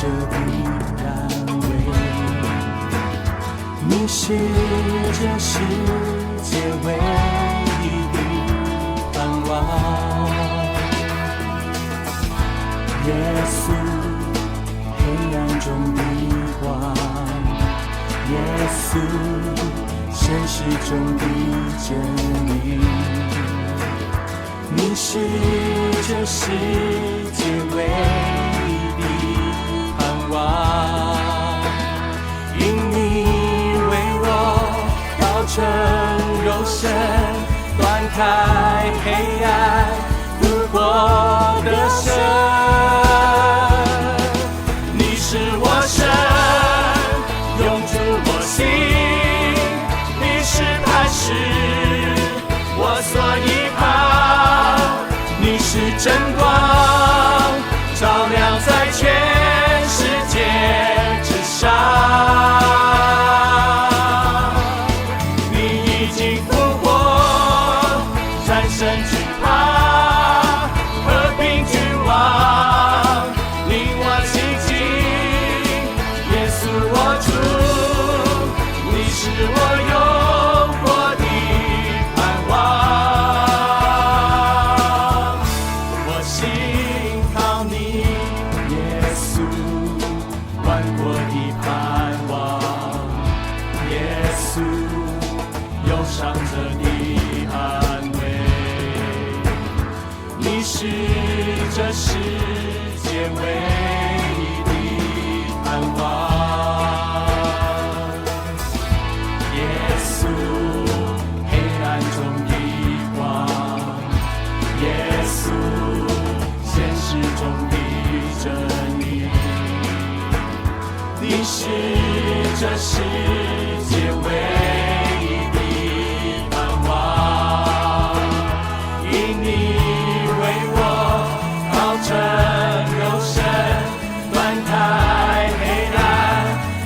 着的安慰。你是这世界唯一的盼望，耶稣，黑暗中的光，耶稣，现实中的真理。你是这世界唯一的盼望，因你为我道成肉身，断开黑暗，复活的神。你是我神，永驻我心，你是磐石，我所依靠。你是真光，照亮在全世界之上。你已经复活，战胜惧怕，和平君王，令我亲近耶稣我主，你是我永活的盼望。信靠你，耶稣，万国的盼望，耶稣，忧伤者的安慰。你是这世界唯一的盼望，耶稣，黑暗中的光，耶稣。现实中的真理，你是这世界唯一的盼望，因你为我道成肉身，断开黑暗，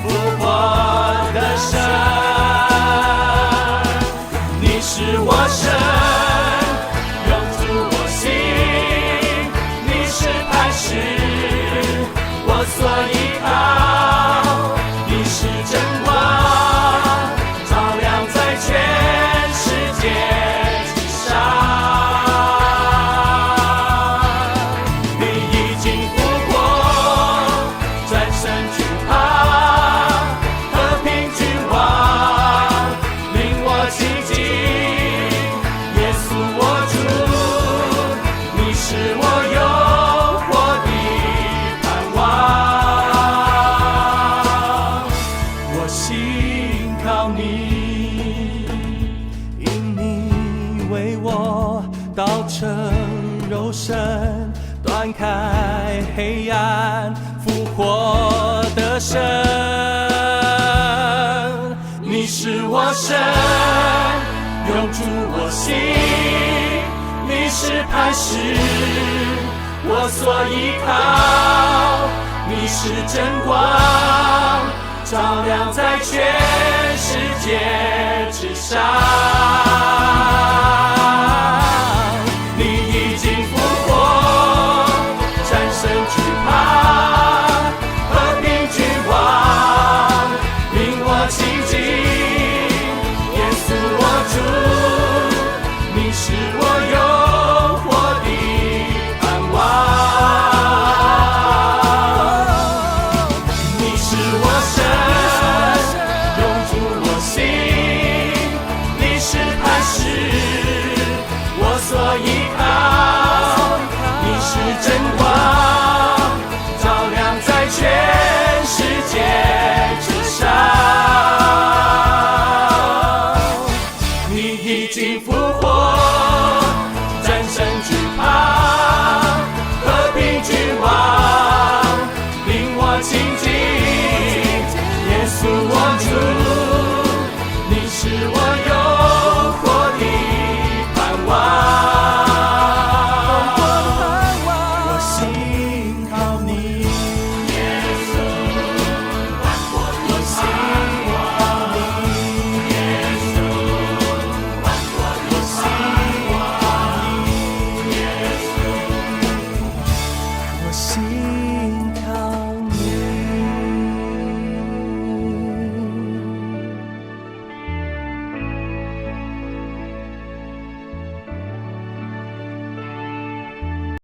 复活的神。你是我神，我所依靠，你是真光，照亮在全世界之上。你已经复活，战胜惧怕，和平君王，令我亲近耶稣我主，你是我永活的道成肉身，断开黑暗，复活的神。你是我神，永驻我心，你是磐石，我所依靠。你是真光，照亮在全世界之上。你已经